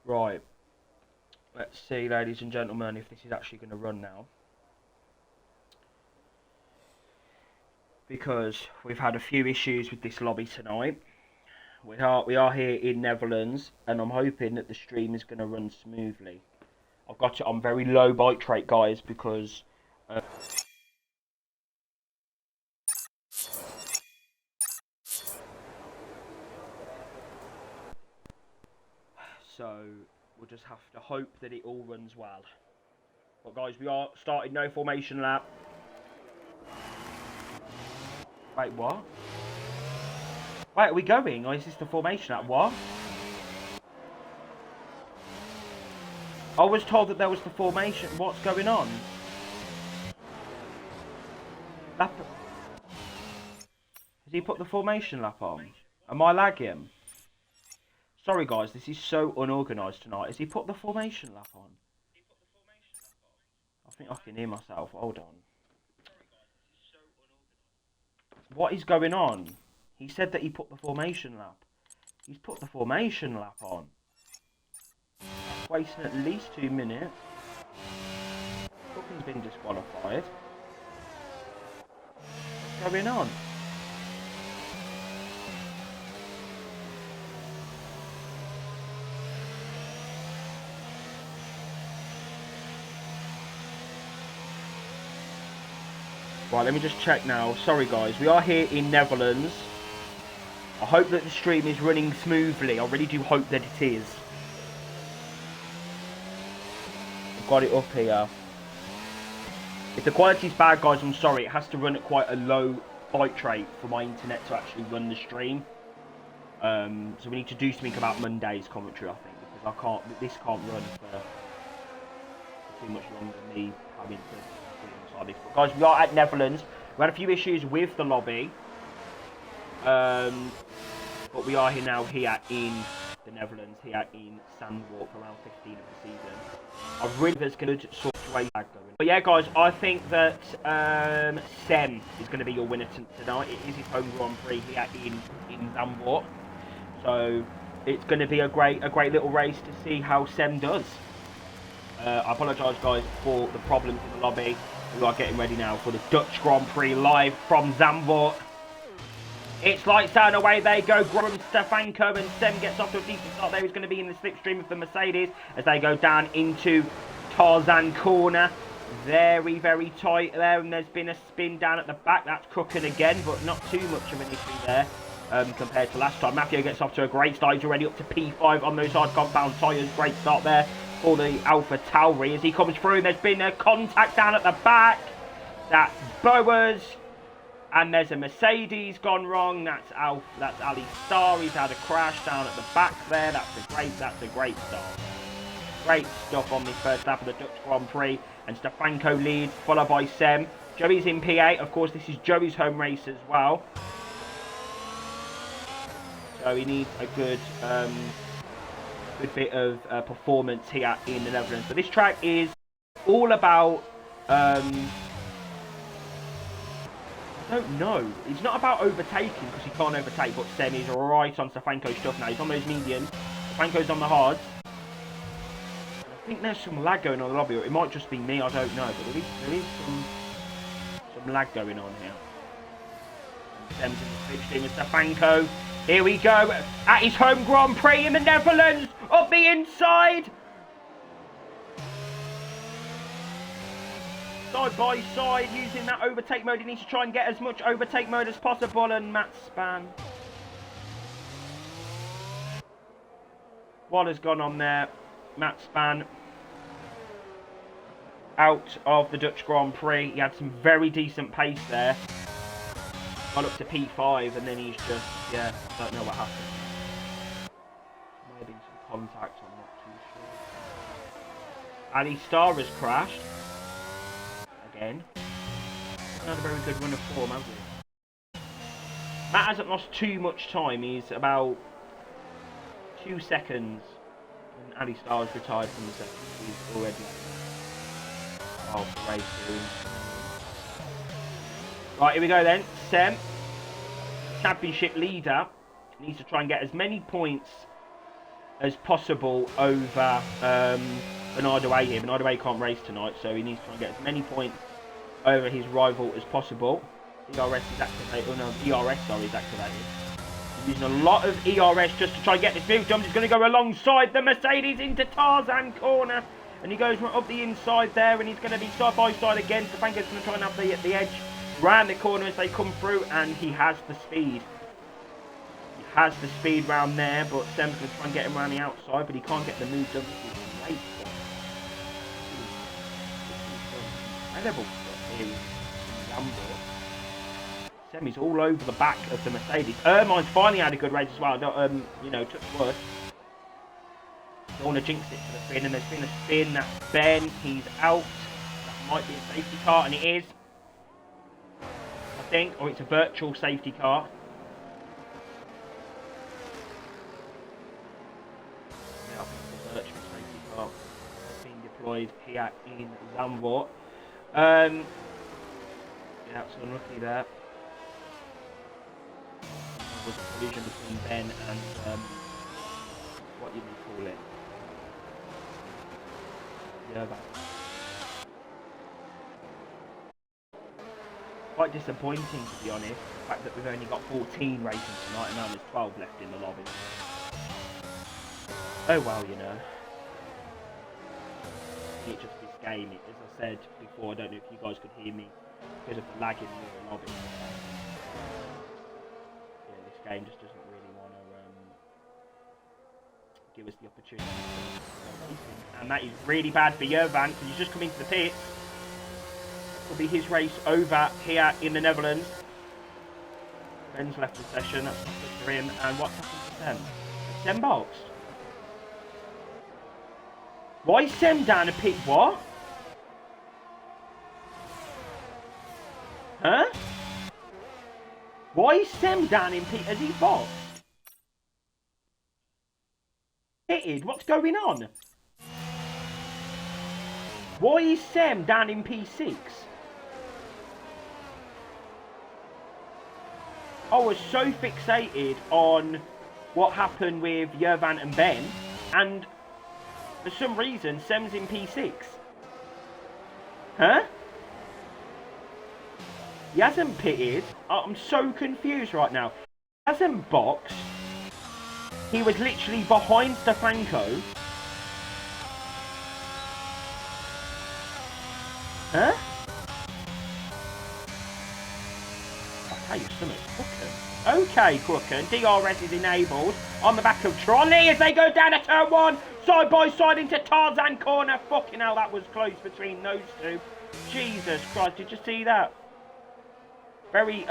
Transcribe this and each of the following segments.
Right. Let's see, ladies and gentlemen, if this is actually going to run now. Because we've had a few issues with this lobby tonight. We are here in Netherlands, and I'm hoping that the stream is going to run smoothly. I've got it on very low byte rate, guys, because... So, we'll just have to hope that it all runs well. But guys, we are starting no formation lap. Wait, what? Wait, are we going? Or is this the formation lap? What? I was told that there was the formation. What's going on? Lap... Has he put the formation lap on? Am I lagging? Sorry guys, this is so unorganised tonight. Has he put the formation lap on? I think I can hear myself. Hold on. What is going on? He said that he put the formation lap. He's put the formation lap on. That's wasting at least 2 minutes. Cooking's been disqualified. What's going on? Right, let me just check now. Sorry guys, we are here in Netherlands. I hope that the stream is running smoothly. I really do hope that it is. I've got it up here. If the quality's bad, guys, I'm sorry. It has to run at quite a low byte rate for my internet to actually run the stream. So we need to do something about Monday's commentary, I think, because this can't run for too much longer than me having to... But guys, we are at Netherlands. We had a few issues with the lobby, but we are here now in the Netherlands, here in Sandwalk, around 15 of the season. I really there's good sort of way going. But yeah, guys, I think that Sem is going to be your winner tonight. It is his home Grand Prix here in Zandvoort, so it's going to be a great little race to see how Sem does. I apologise, guys, for the problems in the lobby. We are getting ready now for the Dutch Grand Prix live from Zandvoort. It's lights out and away they go. From Stefanko, and Sem gets off to a decent start there. He's going to be in the slipstream of the Mercedes as they go down into Tarzan corner. Very, very tight there, and there's been a spin down at the back. That's cooking again, but not too much of an issue there compared to last time. Matthew gets off to a great start. He's already up to P5 on those hard compound tyres. Great start there for the Alpha Tauri as he comes through. There's been a contact down at the back. That's Boas. And there's a Mercedes gone wrong. That's Ali Star. He's had a crash down at the back there. That's a great start. Great stuff on this first lap of the Dutch Grand Prix. And Stefanko leads, followed by Sem. Joey's in P8. Of course, this is Joey's home race as well. So he needs a good bit of performance here in the Netherlands. But this track is all about... I don't know. It's not about overtaking because he can't overtake, but Sem is right on Stefanko's stuff now. He's on those mediums. Stefanko's on the hards. I think there's some lag going on in the lobby. It might just be me, I don't know. But there is some lag going on here. Sem's in the slipstream with Stefanko. Here we go, at his home Grand Prix in the Netherlands, up the inside. Side by side, using that overtake mode. He needs to try and get as much overtake mode as possible, and Matt Span. What has gone on there? Matt Span out of the Dutch Grand Prix. He had some very decent pace there. Got up to P5 and then he's just, yeah, I don't know what happened. Maybe some contact, I'm not too sure. Ali Star has crashed. Again. Not a very good run of form, has he? Matt hasn't lost too much time. He's about 2 seconds. And Ali Star has retired from the second. He's already off the race soon. Right, here we go then. Sem, championship leader, needs to try and get as many points as possible over Bernardo A here. Bernardo A can't race tonight, so he needs to try and get as many points over his rival as possible. ERS is activated. Oh no, ERS, sorry, is activated. He's using a lot of ERS just to try and get this move done. He's going to go alongside the Mercedes into Tarzan corner. And he goes right up the inside there, and he's going to be side by side again. Stefanko's going to try and have the edge round the corner as they come through, and he has the speed. He has the speed round there, but Sem's going to try and get him around the outside, but he can't get the move done. This is great. Incredible stuff here in Lambo. Sem is all over the back of the Mercedes. Ermine's finally had a good race as well. You know, took wood. Don't want to jinx it for the spin, and there's been a spin. That's Ben. He's out. That might be a safety car, and it is, I think, or it's a virtual safety car. Yeah, I think it's a virtual safety car that's being deployed here in Zandvoort. Yeah, it's unlucky there. There was a collision between Ben and what do you call it? Yeah, quite disappointing, to be honest, the fact that we've only got 14 racing tonight and now there's 12 left in the lobby. Oh well, you know. It's just this game, as I said before, I don't know if you guys could hear me because of the lag in the lobby. Yeah, this game just doesn't really want to give us the opportunity to go racing. And that is really bad for Yervan because he's just come into the pits. Will be his race over here in the Netherlands. Ben's left the session, that's not good for him. And what's happened to Sem? Sem boxed. Why is Sem down a pit? What? Huh? Why is Sem down in pit? Has he boxed? Pitted? What's going on? Why is Sem down in P6? I was so fixated on what happened with Yervan and Ben, and for some reason Sem's in P6. Huh? He hasn't pitted. I'm so confused right now. He hasn't boxed. He was literally behind Stefanko. Huh? Okay, something's cooking. Okay, cooking. DRS is enabled on the back of Trolley as they go down to turn one. Side by side into Tarzan corner. Fucking hell, that was close between those two. Jesus Christ, did you see that? Very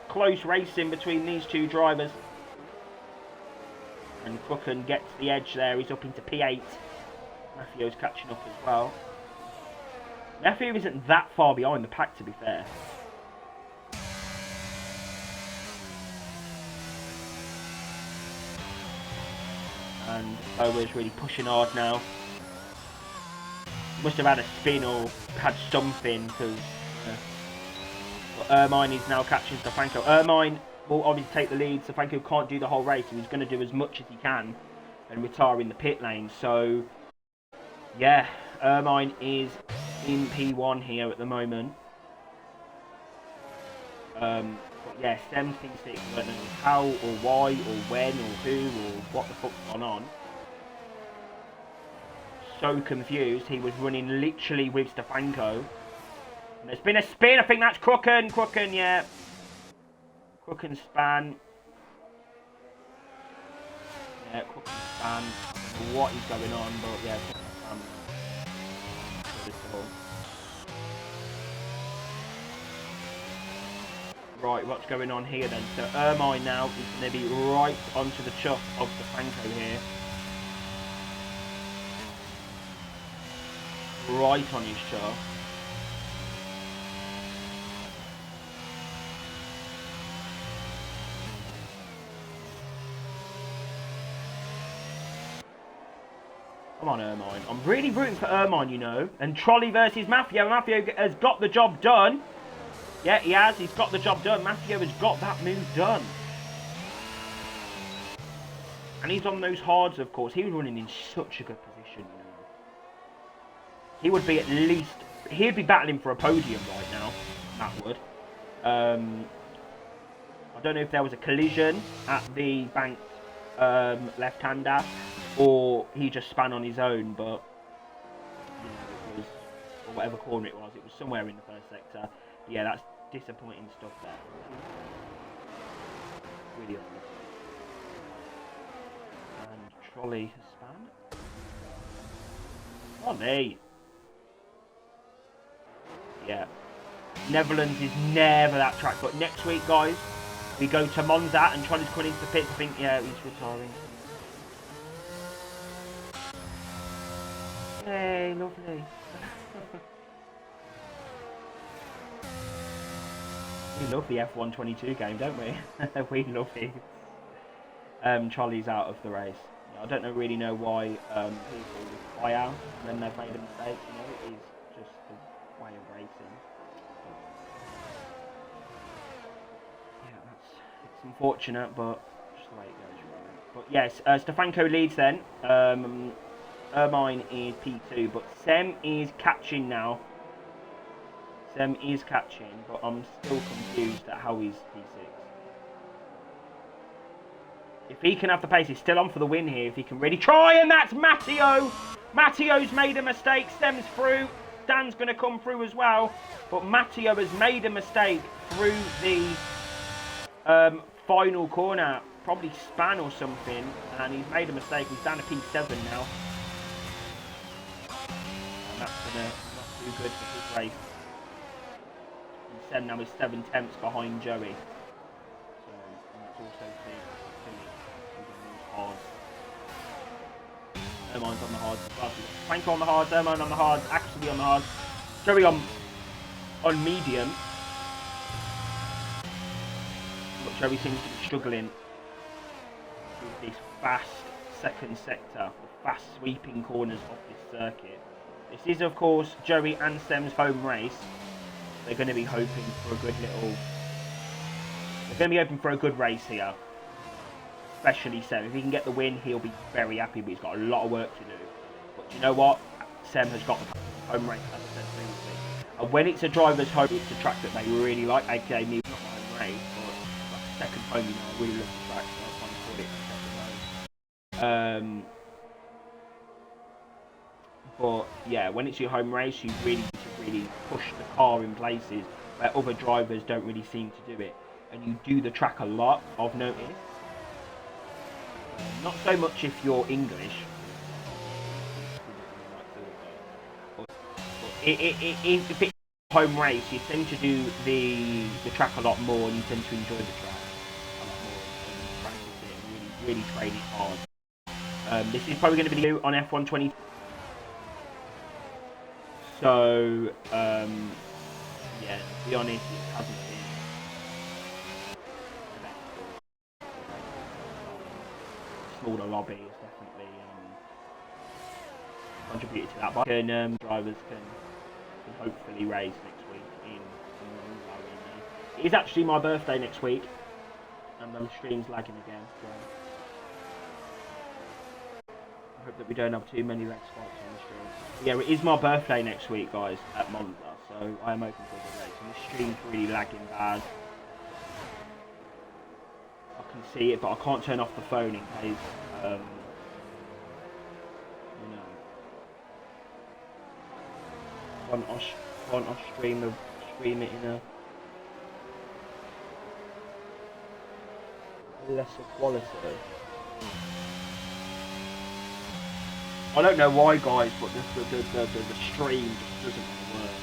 close racing between these two drivers. And Crooken gets the edge there. He's up into P8. Matthew's catching up as well. Matthew isn't that far behind the pack, to be fair. And Owen's really pushing hard now. Must have had a spin or had something, because Ermine is now catching Stefanko. Ermine will obviously take the lead. Stefanko can't do the whole race, and he's going to do as much as he can and retire in the pit lane. So, yeah, Ermine is in P1 here at the moment. But yeah, Sem's P6. I don't know how or why or when or who or what the fuck's gone on. So confused. He was running literally with Stefanko. And there's been a spin. I think that's Crooken. Crooken, yeah. Crooken span. Yeah, Crooken span. I don't know what is going on, but yeah, Crooken span. Right, what's going on here then? So Ermine now is going to be right onto the chuff of Stefanko here. Right on his chuff. Come on, Ermine. I'm really rooting for Ermine, you know. And Trolley versus Mafia. Mafia has got the job done. Yeah, he has. He's got the job done. Mafia has got that move done. And he's on those hards, of course. He was running in such a good position, you know. He would be at least... He'd be battling for a podium right now. That would. I don't know if there was a collision at the banked left-hander, or he just span on his own, but you know, it was, or whatever corner it was somewhere in the first sector. But yeah, that's disappointing stuff there. Really unlucky. And Trolley has span. Oh, me. Yeah. Netherlands is never that track, but next week, guys, we go to Monza and Trolley's coming into the pits. I think, yeah, he's retiring. Hey, lovely. We love the F122 game, don't we? We love it. Charlie's out of the race. I don't really know why people fly out when they've made a mistake. You know, it is just the way of racing. Yeah, it's unfortunate, but just the way it goes, really. But yes, Stefanko leads then. Ermine is P2, but Sem is catching now. Sem is catching, but I'm still confused at how he's P6. If he can have the pace, he's still on for the win here. If he can really try, and that's Matteo. Matteo's made a mistake. Sem's through. Dan's going to come through as well. But Matteo has made a mistake through the final corner. Probably span or something. And he's made a mistake. He's down to P7 now. And that's going to not do good for his race. And Sem now is 7/10 behind Joey. So, and that's also big. Ermine's on the hards as well. Franco on the hards, Ermine on the hards, Axley on the hards, Joey on medium. But Joey seems to be struggling with this fast second sector, the fast sweeping corners of this circuit. This is, of course, Joey and Sem's home race. They're going to be hoping for a good little... They're going to be hoping for a good race here. Especially Sem. If he can get the win, he'll be very happy, but he's got a lot of work to do. But you know what? Sem has got the home race, as I said previously. And when it's a driver's home, it's a track that they really like, aka me, not my home race, but like second home, you know, I really love the track, so I kind of call it second home. But yeah, when it's your home race, you really need to really push the car in places where other drivers don't really seem to do it. And you do the track a lot, I've noticed. Not so much if you're English. If it's a home race, you tend to do the track a lot more, and you tend to enjoy the track a lot more and practice it and really train it hard. This is probably going to be new on F120. So yeah, to be honest, it hasn't been. Smaller lobby is definitely contributed to that, but drivers can hopefully race next week in it is actually my birthday next week, and the stream's lagging again, so I hope that we don't have too many lag spikes on the stream. Yeah, it is my birthday next week, guys, at Monza, so I am open for the race, and the stream's really lagging bad. I can see it, but I can't turn off the phone in case, you know, want to stream it in a lesser quality. I don't know why, guys, but the stream just doesn't work.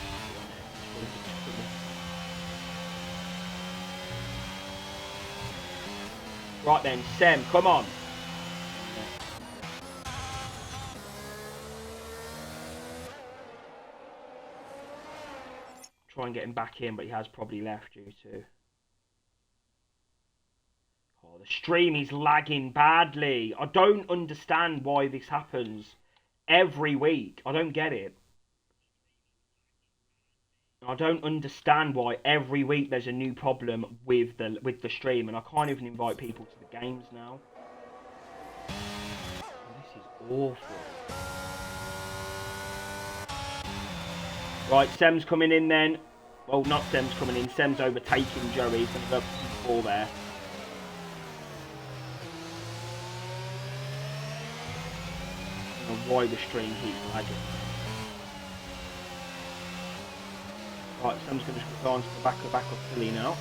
Right then, Sem, come on. Try and get him back in, but he has probably left due to... Oh, the stream is lagging badly. I don't understand why this happens every week. I don't get it. I don't understand why every week there's a new problem with the stream, and I can't even invite people to the games now. is awful. Right, Sem's coming in then. Well, not Sem's coming in. Sem's overtaking Joey. He's going to go up to P4 there. I don't know why the stream keeps lagging. Right, Sam's going to go on to the back of Philly now.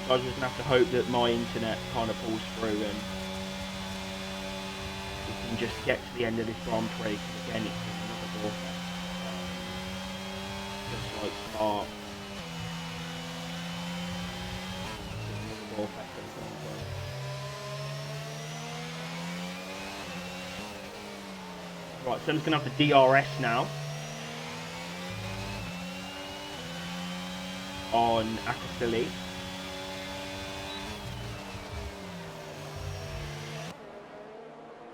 So I'm just going to have to hope that my internet kind of pulls through and we can just get to the end of this Grand Prix. Because again, it's another ball. Just like start. Just another ball effect for the Grand Prix. Right, so I'm just going to have the DRS now on Akasili.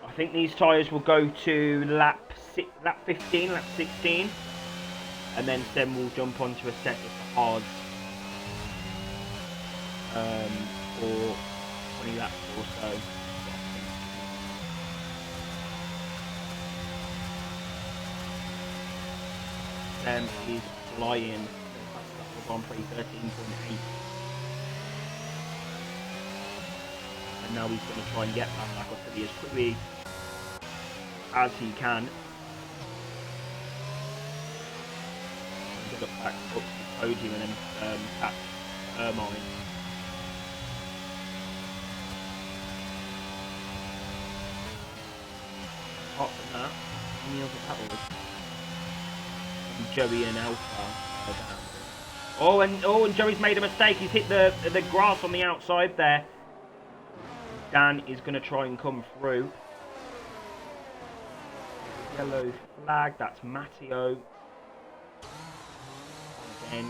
I think these tyres will go to lap 15, lap 16, and then Sem will jump onto a set of the hards for 20 laps or so. Sem is flying. That's Grand Prix 13.8. And now he's going to try and get that back up to as quickly as he can. And get up back up to the podium and then catch Ermine. Apart from that, any other battles? Joey and Alpha. Oh, and Joey's made a mistake. He's hit the grass on the outside there. Dan is going to try and come through. Yellow flag. That's Matteo. Again.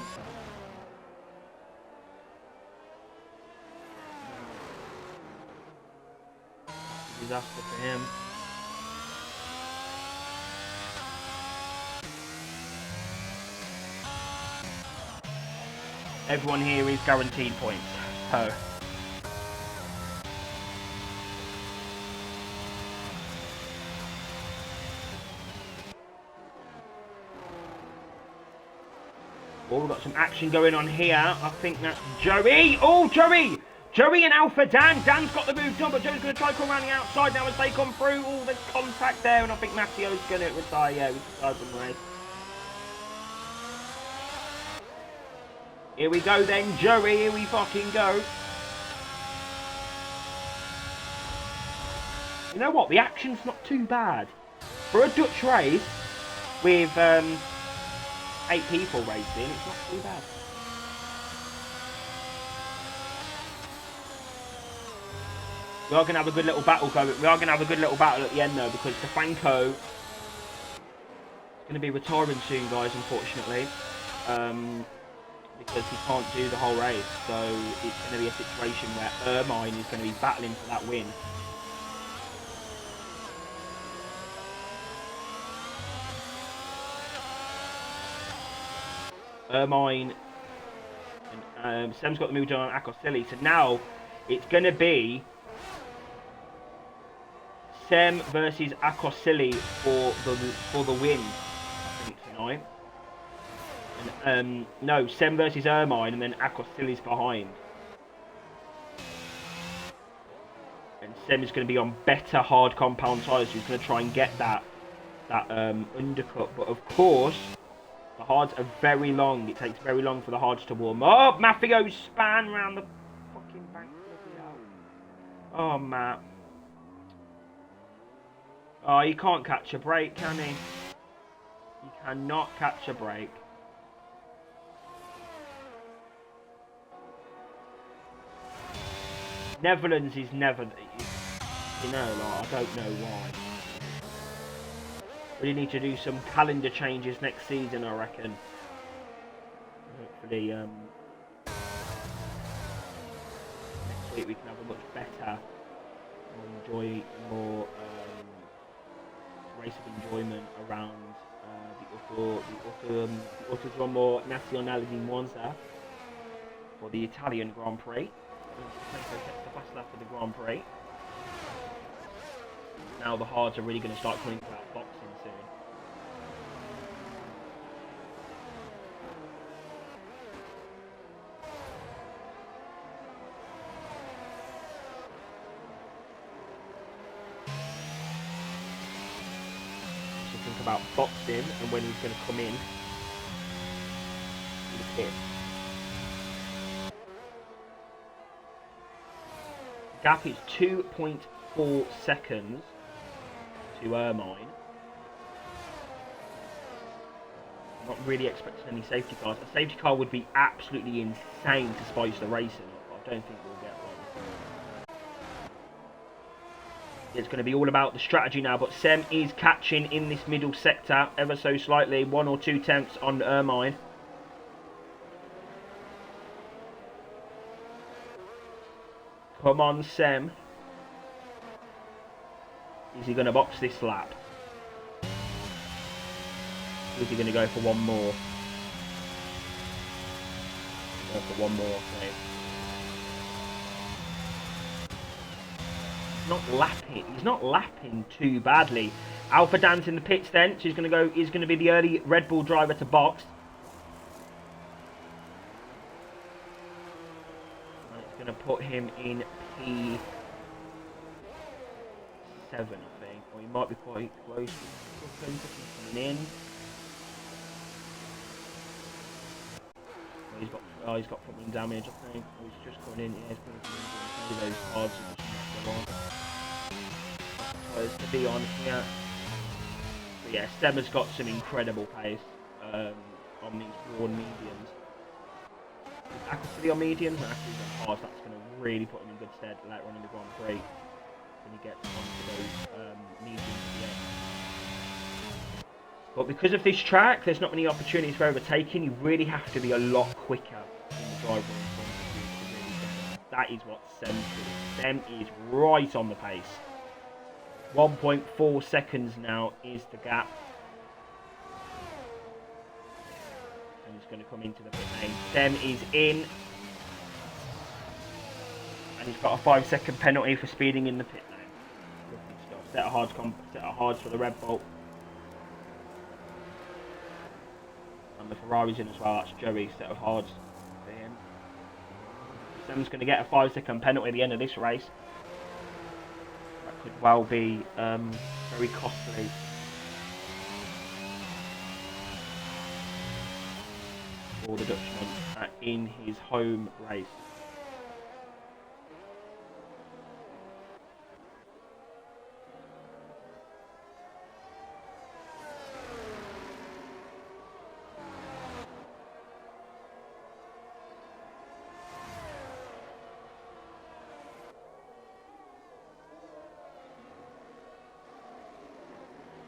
Disaster for him. Everyone here is guaranteed points. So. Oh, we've got some action going on here. I think that's Joey. Oh, Joey! Joey and Alpha Dan. Dan's got the move done, but Joey's going to try to come around the outside now as they come through. Oh, there's contact there, and I think Matteo's going to retire. Yeah, we retired from the race. Here we go then, Joey. Here we fucking go. You know what? The action's not too bad. For a Dutch race with 8 people racing, it's not too bad. We are going to have a good little battle going. We are going to have a good little battle at the end though, because Stefanko is going to be retiring soon, guys, unfortunately. Because he can't do the whole race, so it's going to be a situation where Ermine is going to be battling for that win. Ermine and Sam's got the move on Akosili, so now it's going to be Sem versus Akosili for the win, I think, tonight. And, no, Sem versus Ermine, and then Akosili's behind. And Sem is going to be on better hard compound tyres, so he's going to try and get that undercut. But of course, the hards are very long. It takes very long for the hards to warm up. Maffio span around the fucking bank. Oh, Matt. Oh, he can't catch a break, can he? He cannot catch a break. Netherlands is never, you know, like, I don't know why. We need to do some calendar changes next season, I reckon. Hopefully, next week we can have a much better, more race of enjoyment around the Autodromo Nazionale di Monza for the Italian Grand Prix. Franco gets the fast lap of the Grand Prix. Now the hards are really going to start coming about boxing soon. So think about boxing and when he's going to come in to the pit. Gap is 2.4 seconds to Irvine. Not really expecting any safety cars. A safety car would be absolutely insane to spice the racing up. I don't think we'll get one. It's going to be all about the strategy now, but Sem is catching in this middle sector ever so slightly. 1 or 2 tenths on Irvine. Come on, Sem. Is he going to box this lap? Or is he going to go for one more? Go for one more, okay. He's not lapping too badly. Alpha Dan's in the pits then, so he's going to be the early Red Bull driver to box. Going to put him in P7, I think, or he might be quite close to coming in. Oh, he's got front wing damage, I think. Oh, he's just coming in. Yeah, he's putting maybe those cards are just not go on. To be on here. But yeah, Stemmer's got some incredible pace on these broad mediums. Accuracy on mediums and accuracy on hards, that's going to really put him in good stead later on in the Grand Prix when he gets onto those mediums at the end. But because of this track, there's not many opportunities for overtaking. You really have to be a lot quicker in the driver in front of you to really get that. That is what Sem's doing. Sem is right on the pace. 1.4 seconds now is the gap. He's going to come into the pit lane. Sem is in. And he's got a 5-second penalty for speeding in the pit lane. Lovely stuff. Set of hards for the Red Bull. And the Ferrari's in as well. That's Joey. Set of hards for him. Sem's going to get a 5-second penalty at the end of this race. That could well be very costly. For the Dutchman in his home race.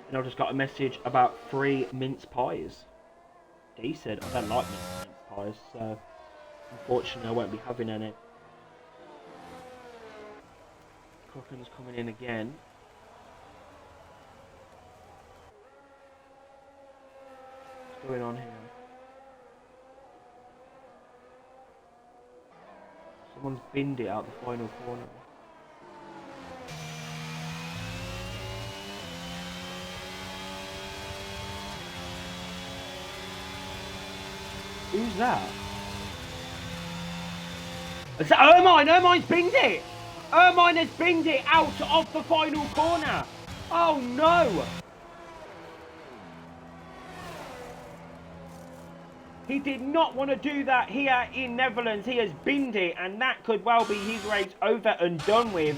And I just got a message about free mince pies. Decent. I don't like mince pies, so unfortunately I won't be having any. Crooken's coming in again. What's going on here? Someone's binned it out the final corner. Who's that? Is that Irvine? Irvine's binned it! Irvine has binned it out of the final corner! Oh no! He did not want to do that here in Netherlands. He has binned it, and that could well be his race over and done with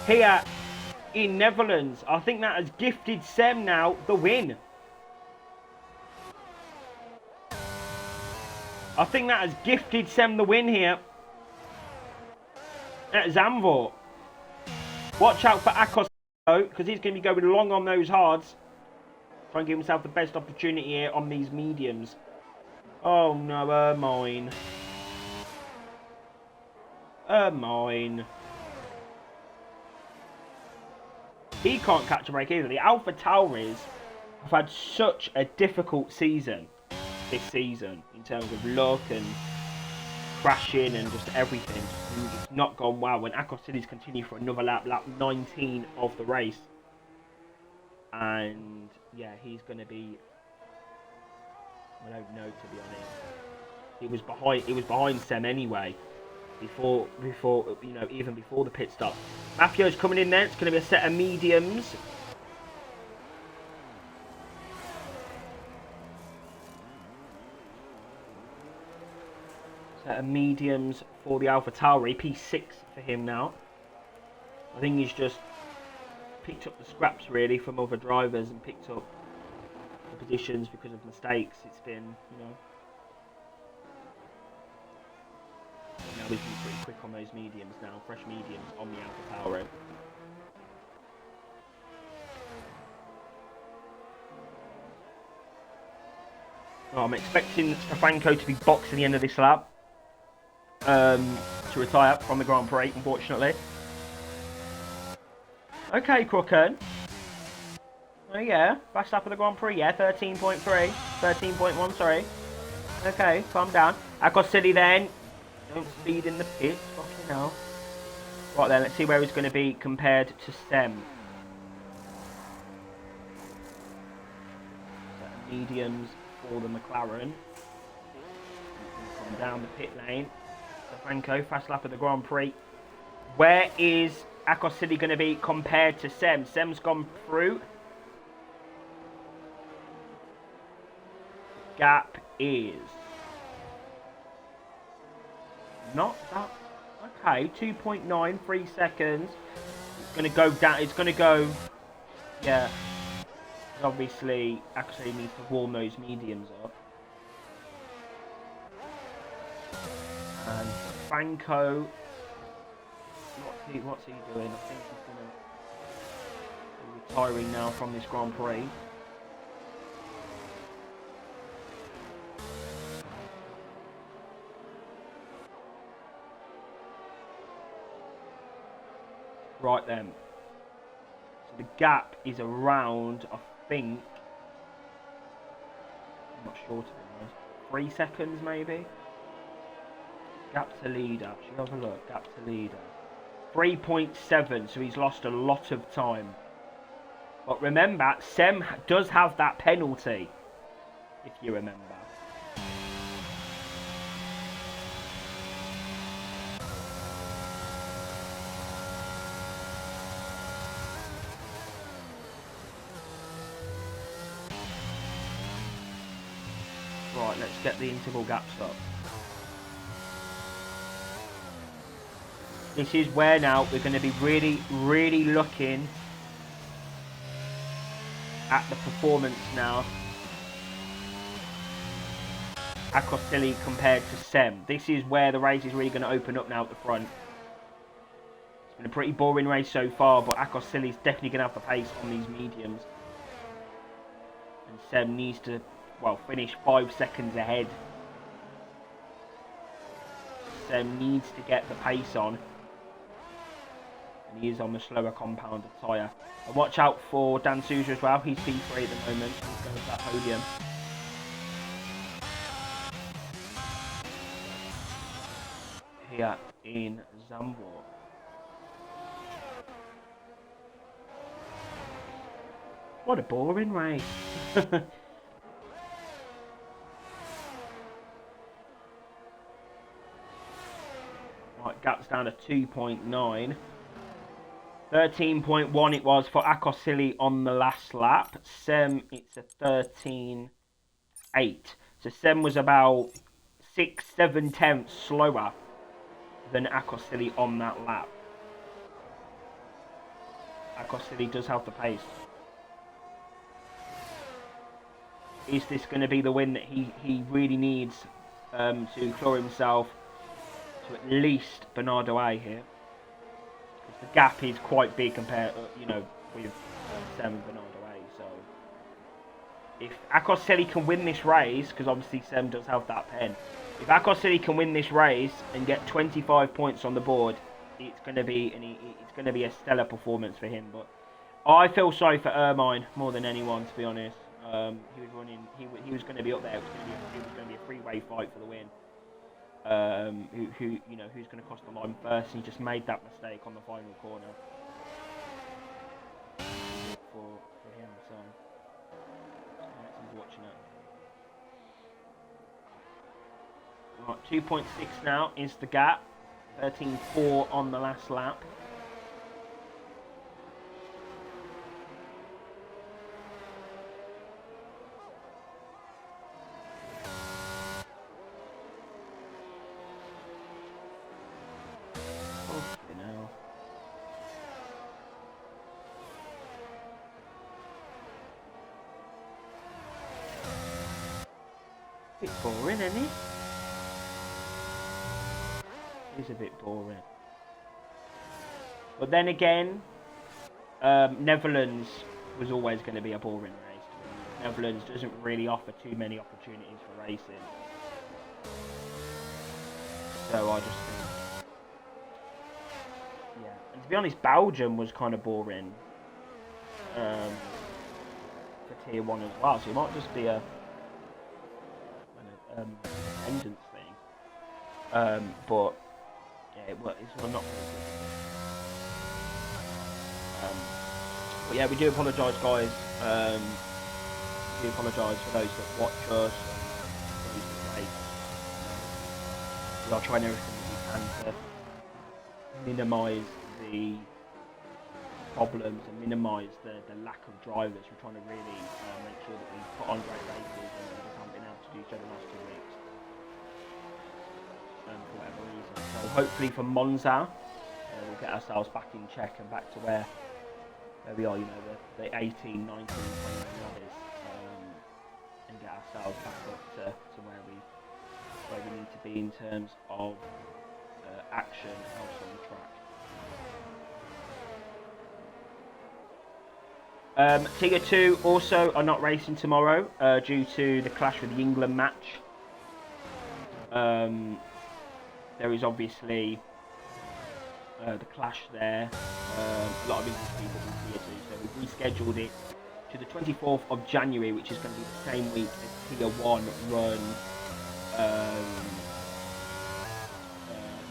here in Netherlands. I think that has gifted Sem now the win. I think that has gifted Sem the win here at Zandvoort. Watch out for Akos, because he's going to be going long on those hards. Try and give himself the best opportunity here on these mediums. Oh no, Irvine. Irvine. He can't catch a break either. The Alpha Tauris have had such a difficult season this season in terms of luck and crashing and just everything. It's not gone well. When Akosili's continue for another lap 19 of the race. And yeah, he's going to be, I don't know, to be honest. He was behind Sem anyway. Before you know, even before the pit stop. Mafio's coming in there. It's going to be a set of mediums. Set of mediums for the AlphaTauri. P6 for him now. I think he's just picked up the scraps really from other drivers and picked up the positions because of mistakes. It's been, you know. Now we can be pretty quick on those mediums now. Fresh mediums on the AlphaTauri. Oh, I'm expecting Stefanko to be boxing the end of this lap. To retire from the Grand Prix, unfortunately. Okay, Crookern. Oh yeah, fast lap of the Grand Prix, yeah, 13.3. 13.1, sorry. Okay, calm down. Akosili then. Don't speed in the pits, fucking hell. Right then, let's see where he's going to be compared to Sem. Mediums for the McLaren. Come down the pit lane. Franco, fast lap of the Grand Prix. Where is Akosili going to be compared to Sem? Sem's gone through. Gap is not that. Okay, 2.9, 3 seconds. It's going to go down. It's going to go. Yeah. Obviously, actually needs to warm those mediums up. And Franco, what's he doing? I think he's going to be retiring now from this Grand Prix. Right then. So the gap is around, I think, I'm not sure to be honest, 3 seconds maybe? Gap to leader, should we have a look? Gap to leader. 3.7, so he's lost a lot of time. But remember, Sem does have that penalty, if you remember. Right, let's get the interval gaps up. This is where now we're going to be really looking at the performance now. Akosili compared to Sem. This is where the race is really going to open up now at the front. It's been a pretty boring race so far, but Akosili is definitely going to have the pace on these mediums. And Sem needs to, well, finish 5 seconds ahead. Sem needs to get the pace on. And he is on the slower compounded tyre. And watch out for Dan Souza as well. He's P3 at the moment. He's going to that podium. Here in Zandvoort. What a boring race. Right, gap's down to 2.9. 13.1 it was for Akosili on the last lap. Sem, it's a 13.8. So Sem was about 6-7 tenths slower than Akosili on that lap. Akosili does have the pace. Is this going to be the win that he really needs to claw himself to at least Bernardo A here? Because the gap is quite big compared, you know, with Sem and Bernardo A. So if Akosili can win this race, because obviously Sem does have that pen. If Akosili can win this race and get 25 points on the board, it's going to be a stellar performance for him. But I feel sorry for Irvine more than anyone, to be honest. He was running. He was going to be up there. It was going to be a 3-way fight for the win. who you know, who's going to cross the line first. He just made that mistake on the final corner for him. So he's watching it. Right, 2.6 now is the gap. 13.4 on the last lap. Bit boring, isn't it? It's a bit boring. But then again, Netherlands was always going to be a boring race. Netherlands doesn't really offer too many opportunities for racing. So I just think, yeah. And to be honest, Belgium was kind of boring for Tier 1 as well. So it might just be a endurance thing. But yeah, it's not. But yeah, we do apologise, guys. We do apologise for those that watch us, and those that race. We are trying everything that we can to minimise the problems and minimise the lack of drivers. We're trying to really make sure that we put on great races, and we just haven't been able to do so the last 2 weeks for whatever reason. So hopefully for Monza, we'll get ourselves back in check and back to where we are, you know, the 18, 19, 20 others, and get ourselves back up to where we need to be in terms of action else on the track. Tier 2 also are not racing tomorrow due to the clash with the England match. There is obviously the clash there. A lot of English people in Tier 2, so we've rescheduled it to the 24th of January, which is going to be the same week as Tier 1 run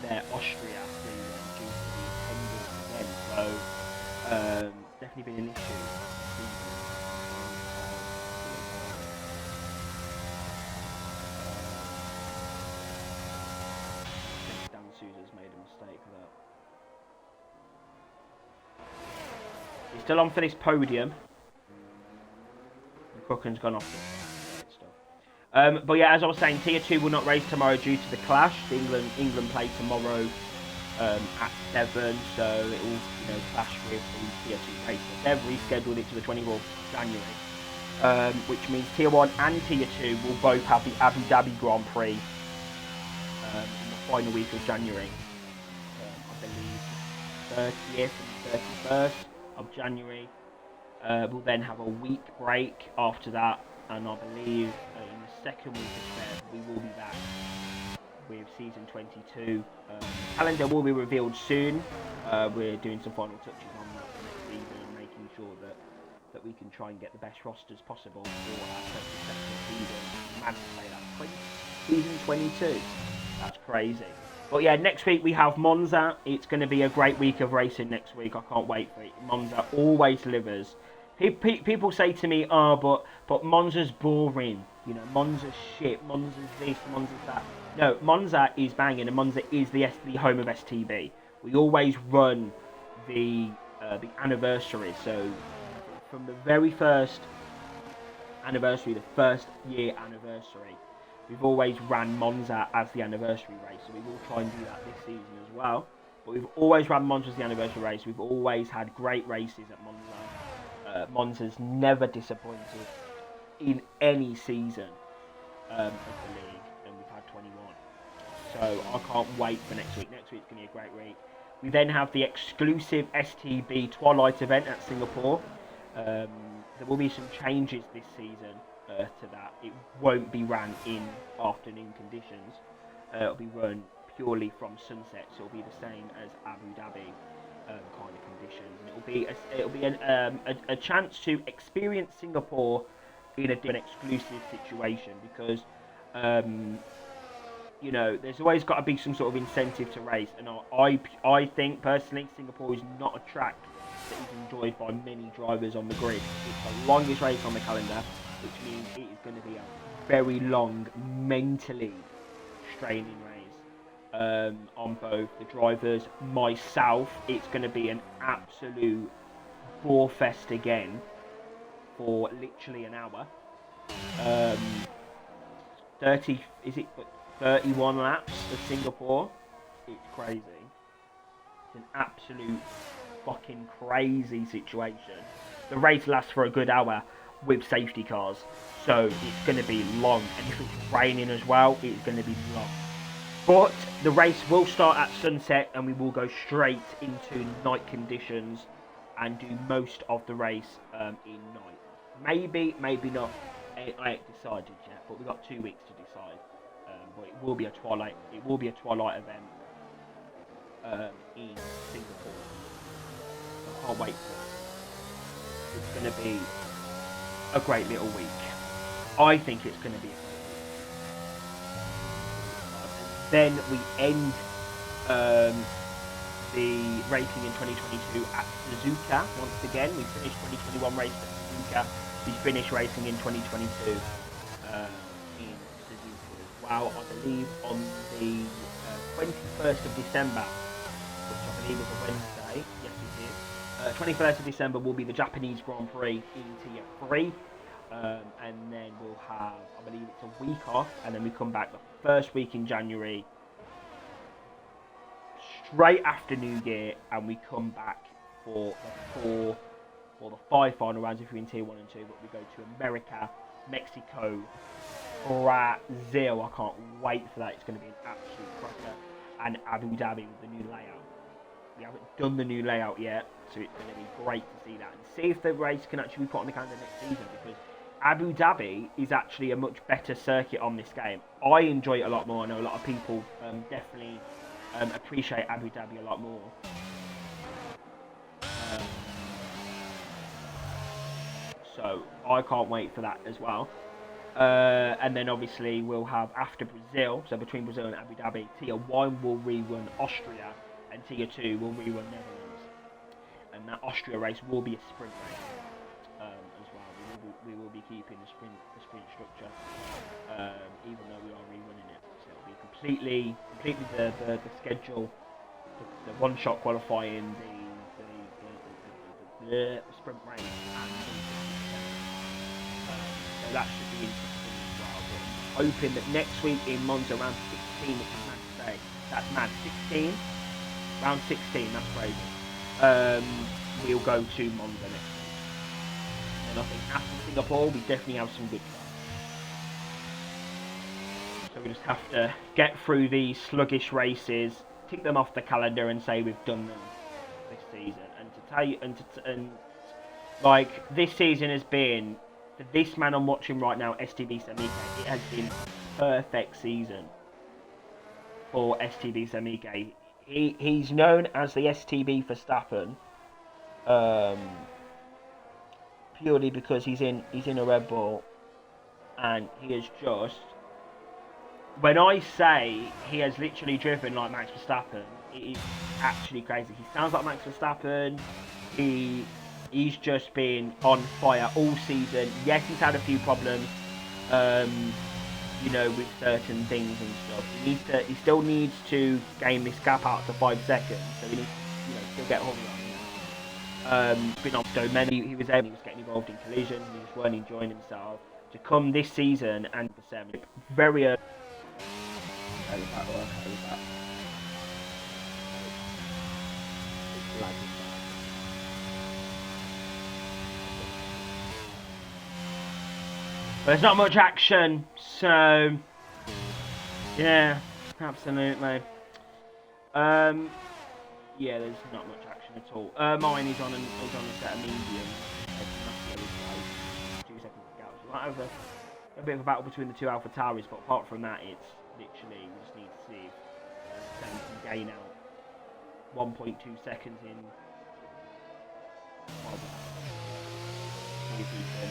their Austria thing due to the attendance again. So definitely been an issue. Sousa's made a mistake there. He's still on for this podium. And Crooken's gone off the stuff. But yeah, as I was saying, Tier 2 will not race tomorrow due to the clash. England play tomorrow at 7, so it will, you know, clash with the Tier 2 race. They've rescheduled it to the 24th of January, which means Tier 1 and Tier 2 will both have the Abu Dhabi Grand Prix final week of January. I believe 30th and 31st of January. We'll then have a week break after that, and I believe in the second week of Feb we will be back with season 22. Calendar will be revealed soon. We're doing some final touches on that for next season and making sure that we can try and get the best rosters possible for our 22nd season. Man, to say that, season 22. That's crazy. But yeah, next week we have Monza. It's going to be a great week of racing next week. I can't wait for it. Monza always delivers. People say to me, oh, but Monza's boring. You know, Monza's shit. Monza's this, Monza's that. No, Monza is banging, and Monza is the home of STB. We always run the anniversary. So from the very first anniversary, the first year anniversary, we've always ran Monza as the anniversary race, so we will try and do that this season as well. But we've always ran Monza as the anniversary race. We've always had great races at Monza. Monza's never disappointed in any season of the league, and we've had 21. So I can't wait for next week. Next week's going to be a great week. We then have the exclusive STB Twilight event at Singapore. There will be some changes this season to that. It won't be ran in afternoon conditions. It'll be run purely from sunset, so it'll be the same as Abu Dhabi kind of conditions. And it'll be a chance to experience Singapore in a different exclusive situation, because you know, there's always got to be some sort of incentive to race. And I think personally, Singapore is not a track that is enjoyed by many drivers on the grid. It's the longest race on the calendar, which means it is going to be a very long, mentally straining race on both the drivers. Myself, it's going to be an absolute bore fest again for literally an hour. 31 laps of Singapore. It's crazy. It's an absolute fucking crazy situation. The race lasts for a good hour with safety cars, so it's going to be long, and if it's raining as well, it's going to be long. But the race will start at sunset, and we will go straight into night conditions and do most of the race in night. Maybe not. I ain't decided yet, but we've got 2 weeks to decide. But it will be a twilight. It will be a twilight event in Singapore. I can't wait for it. It's going to be a great little week. I think it's going to be a great week. Then we end the racing in 2022 at Suzuka once again. We finished 2021 race at Suzuka. We finished racing in 2022 in Suzuka as well. I believe on the 21st of December, which I believe is a Wednesday. Yes, it is. 21st of December will be the Japanese Grand Prix in Tier 3. And then we'll have, I believe it's a week off, and then we come back the first week in January, straight after New Year, and we come back for the 5 final rounds if you're in Tier 1 and 2, but we go to America, Mexico, Brazil. I can't wait for that. It's going to be an absolute cracker. And Abu Dhabi with the new layout. We haven't done the new layout yet, so it's going to be great to see that and see if the race can actually be put on the calendar next season, because Abu Dhabi is actually a much better circuit on this game. I enjoy it a lot more. I know a lot of people definitely appreciate Abu Dhabi a lot more. So I can't wait for that as well. And then obviously we'll have, after Brazil, so between Brazil and Abu Dhabi, Tier 1 will rerun Austria and Tier 2 will rerun Netherlands. And that Austria race will be a sprint race as well. We will be keeping the sprint structure, even though we are rerunning it. So it'll be completely the schedule, the one-shot qualifying, the sprint race, and so that should be interesting as well. But I'm hoping that next week in Monza, round 16, which is mad to say, that's mad, 16, round 16, that's crazy. We'll go to Monza next week. And I think after Singapore, we definitely have some good tracks. So we just have to get through these sluggish races, tick them off the calendar, and say we've done them this season. And to tell you, and like, this season has been, for this man I'm watching right now, STB Semike, it has been a perfect season for STB Semike. He's known as the STB Verstappen, purely because he's in a Red Bull, and he is just, when I say he has literally driven like Max Verstappen, it is actually crazy. He sounds like Max Verstappen. He's just been on fire all season. Yes, he's had a few problems, you know, with certain things and stuff. He still needs to gain this gap out to 5 seconds. So he needs to, you know, still get hold of it. Been on so many. He was getting involved in collisions. He just weren't enjoying himself. To come this season and for 7, very early. There's not much action, so yeah, absolutely. Yeah, there's not much action at all. Mine is on a set of medium. 2 seconds to go. So we might have a bit of a battle between the two Alpha Tauris, but apart from that, it's literally we just need to see if Sam can gain out 1.2 seconds in. See if he can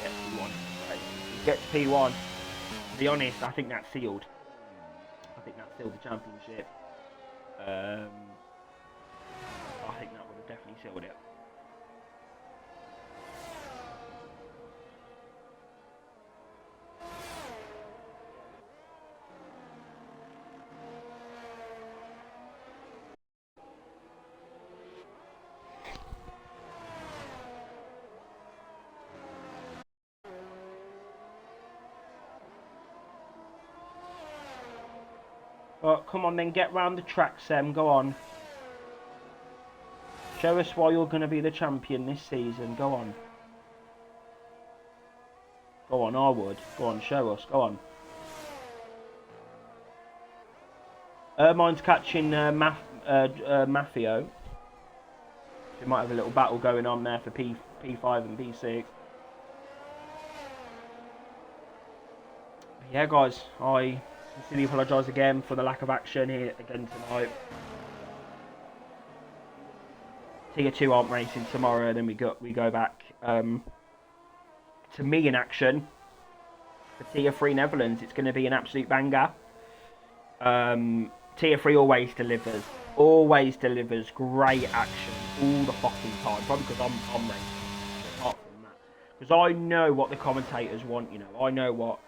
get P1. Right. He gets P1. To be honest, I think that's sealed. think that sealed the championship. I think that would have definitely sealed it. Oh, come on then, get round the track, Sam, go on. Show us why you're going to be the champion this season, go on. Go on, I would. Go on, show us, go on. Ermine's catching Mafio. We might have a little battle going on there for P5 and P6. But yeah, guys, I sincerely apologise again for the lack of action here again tonight. Tier 2 aren't racing tomorrow, then we go back to me in action for Tier 3 Netherlands. It's going to be an absolute banger. Tier 3 always delivers great action all the fucking time. Probably because I'm racing. Apart from that, because I know what the commentators want. You know, I know what.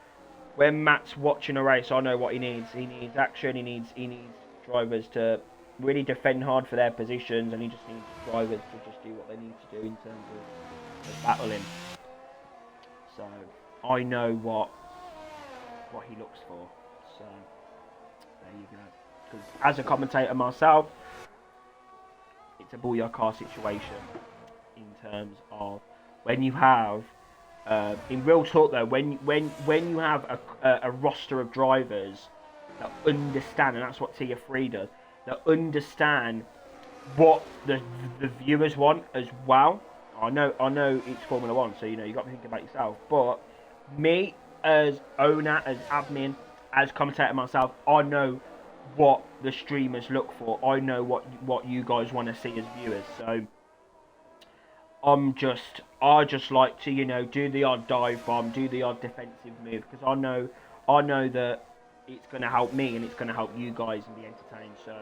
When Matt's watching a race, I know what he needs. He needs action. He needs drivers to really defend hard for their positions, and he just needs drivers to just do what they need to do in terms of battling. So I know what he looks for. So there you go. Because as a commentator myself, it's a booyah situation in terms of when you have. In real talk though, when you have a roster of drivers that understand, and that's what Tier 3 does, that understand what the viewers want as well. I know it's Formula 1, so you know you got to think about yourself. But me as owner, as admin, as commentator myself, I know what the streamers look for. I know what you guys want to see as viewers. So I just like to, you know, do the odd dive bomb, do the odd defensive move, because I know that it's going to help me and it's going to help you guys and be entertained. So,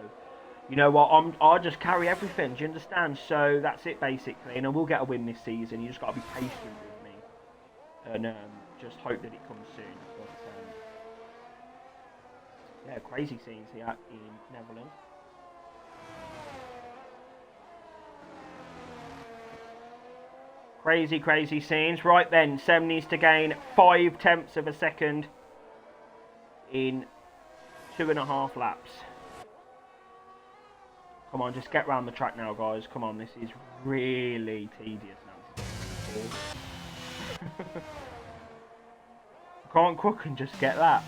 you know what, I'll just carry everything. Do you understand? So that's it basically, and I will get a win this season. You just got to be patient with me, and just hope that it comes soon. But yeah, crazy scenes here in Netherlands. Crazy scenes. Right then, Sem needs to gain 0.5 of a second in 2.5 laps. Come on, just get round the track now, guys. Come on, this is really tedious now. Can't cook and just get that.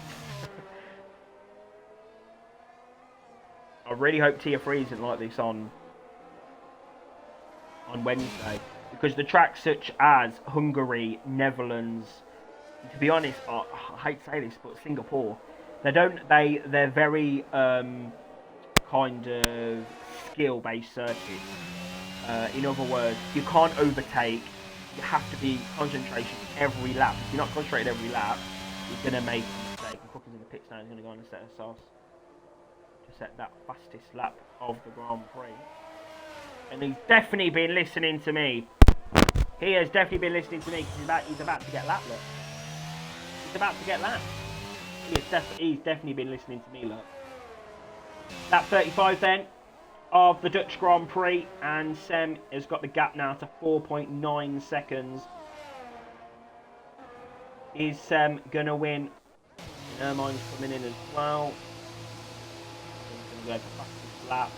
I really hope Tier 3 isn't like this on Wednesday. Because the tracks such as Hungary, Netherlands, to be honest, I hate to say this, but Singapore, they're very kind of skill-based circuits. In other words, you can't overtake. You have to be concentration every lap. If you're not concentrated every lap, you're gonna make a mistake. And Cook's in the pits now. He's gonna go on and set a sauce to set that fastest lap of the Grand Prix. And he's definitely been listening to me. He has definitely been listening to me because he's about to get that, look. He's about to get that. He's definitely been listening to me, look. Lap 35 then of the Dutch Grand Prix, and Sem has got the gap now to 4.9 seconds. Is Sem going to win? Ermine's coming in as well. He's going to go for fastest lap.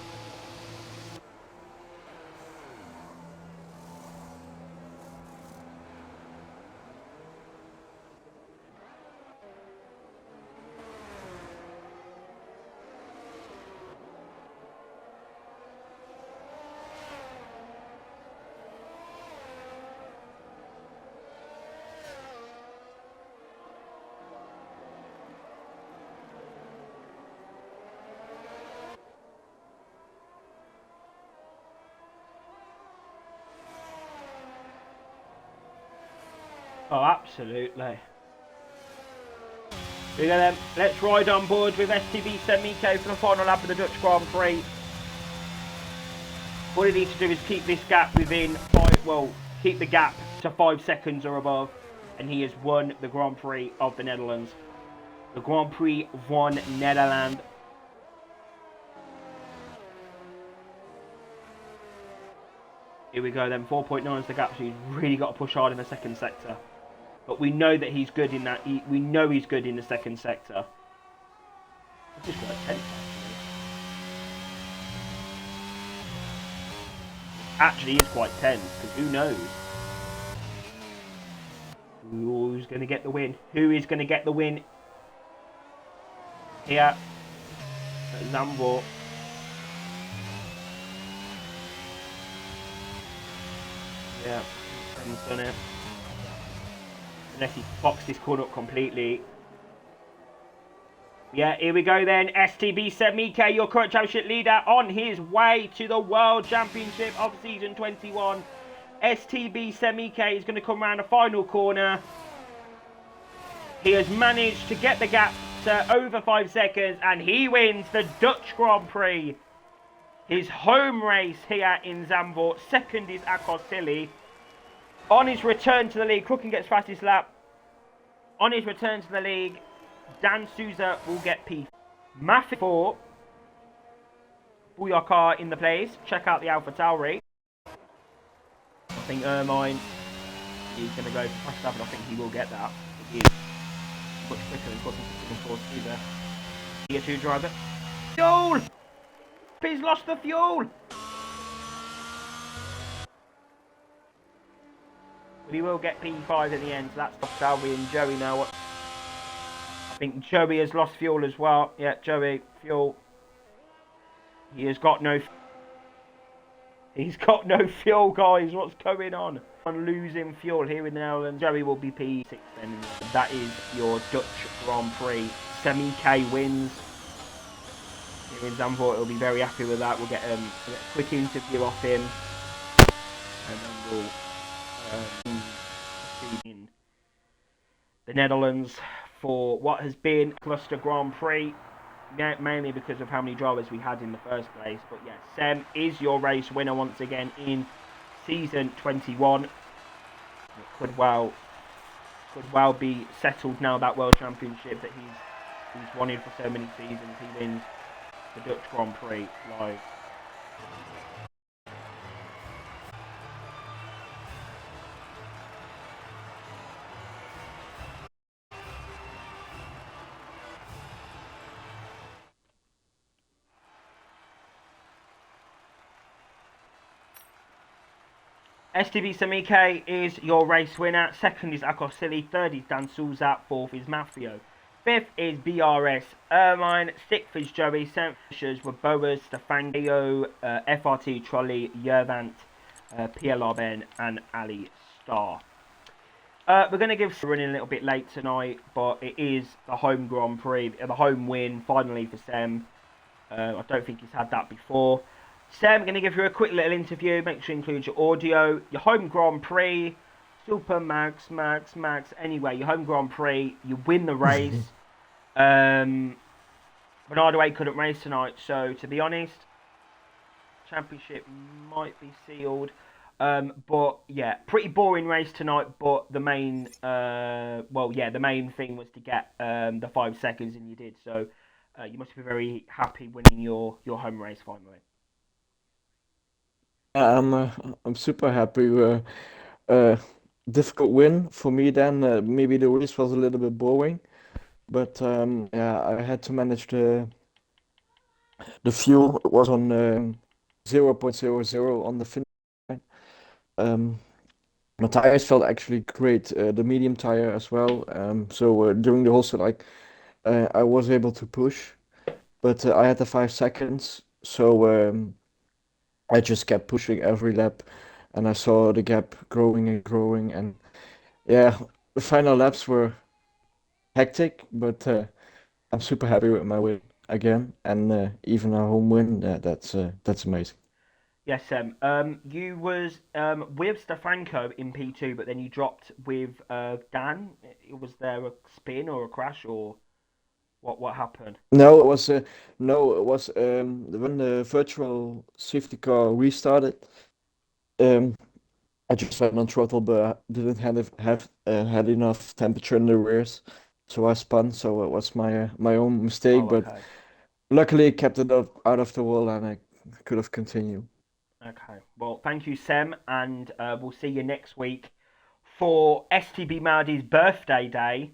Oh, absolutely. We go then. Let's ride on board with STB Semiko for the final lap of the Dutch Grand Prix. All he needs to do is keep this gap within keep the gap to 5 seconds or above, and he has won the Grand Prix of the Netherlands. The Grand Prix van Nederland. Here we go then. 4.9 is the gap, so he's really got to push hard in the second sector. But we know that he's good in that. We know he's good in the second sector. This is quite tense, actually. Is quite tense, because who knows? Who's going to get the win? Who is going to get the win? Here. Zandvoort. Yeah, he's done it. Unless he boxed this corner up completely. Yeah, here we go then. STB Semiko, your current championship leader, on his way to the World Championship of Season 21. STB Semiko is going to come around the final corner. He has managed to get the gap to over 5 seconds, and he wins the Dutch Grand Prix. His home race here in Zandvoort. Second is Akosili. On his return to the league, Crooken gets fastest lap. On his return to the league, Dan Souza will get P. Matthew 4. Buyakar in the place. Check out the Alpha Tauri. I think Ermine is going to go for fast lap, and I think he will get that. He is much quicker than Crooken Souza. Tier 2 driver. Fuel! He's lost the fuel! But he will get P5 at the end, so that's Salvi and Joey now. I think Joey has lost fuel as well. Yeah, Joey, fuel. He has got no... He's got no fuel, guys. What's going on? I'm losing fuel here in the Netherlands. Joey will be P6 then. That is your Dutch Grand Prix. Semiko wins. Here in Zandvoort, he'll be very happy with that. We'll get a quick interview off him, and then we'll see in the Netherlands for what has been Cluster Grand Prix, mainly because of how many drivers we had in the first place. But yes, Sem is your race winner once again in Season 21. It could well be settled now, that World Championship that he's wanted for so many seasons. He wins the Dutch Grand Prix live. STB Semiko is your race winner. Second is Akosili. Third is Dan Souza. Fourth is Maffio. Fifth is BRS Ermine. Sixth is Joey. Seventh finishers were Boas, Stefangio, FRT Trolley, Yervant, PLR Ben, and Ali Star. We're going to give running a little bit late tonight, but it is the home Grand Prix, the home win finally for Sem. I don't think he's had that before. Sem, I'm going to give you a quick little interview. Make sure you include your audio. Your home Grand Prix. Super Max. Anyway, your home Grand Prix. You win the race. Bernardo A couldn't race tonight. So, to be honest, championship might be sealed. But, yeah, pretty boring race tonight. But the main, the main thing was to get the 5 seconds, and you did. So, you must be very happy winning your home race finally. I'm super happy. Difficult win for me then. Maybe the race was a little bit boring, but yeah, I had to manage the fuel. It was on 0.00 on the finish line. My tires felt actually great. The medium tire as well. So during the whole set, I was able to push, but I had the 5 seconds. So I just kept pushing every lap, and I saw the gap growing and growing. And yeah, the final laps were hectic, but I'm super happy with my win again, and even a home win. That's amazing. Yes, Sam. You was with Stefanko in P2, but then you dropped with Dan. Was there a spin or a crash or? What happened? No, it was no, it was when the virtual safety car restarted. Um, I just went on throttle, but I didn't have had enough temperature in the rears, so I spun. So it was my own mistake, Oh, but okay. luckily I kept it up out of the wall and I could have continued. Okay. Well, thank you, Sem, and we'll see you next week for STB Mardi's birthday day,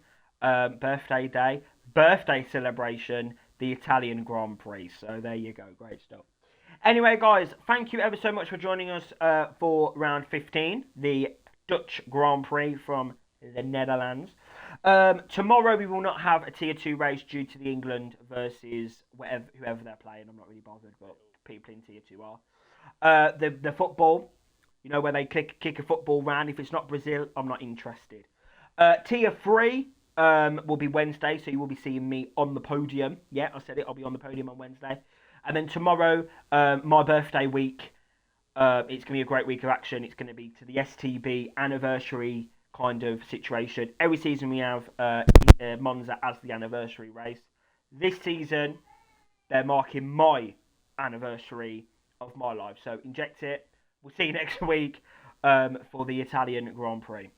birthday celebration, the Italian Grand Prix. So there you go. Great stuff. Anyway, guys, thank you ever so much for joining us for round 15, the Dutch Grand Prix from the Netherlands. Tomorrow we will not have a Tier 2 race due to the England versus whoever they're playing. I'm not really bothered, but people in Tier 2 are. The football, where they kick a football round. If it's not Brazil, I'm not interested. Tier 3 will be Wednesday, so you will be seeing me on the podium. Yeah, I said it, I'll be on the podium on Wednesday. And then tomorrow, my birthday week, it's going to be a great week of action. It's going to be to the STB anniversary kind of situation. Every season we have Monza as the anniversary race. This season, they're marking my anniversary of my life. So inject it. We'll see you next week for the Italian Grand Prix.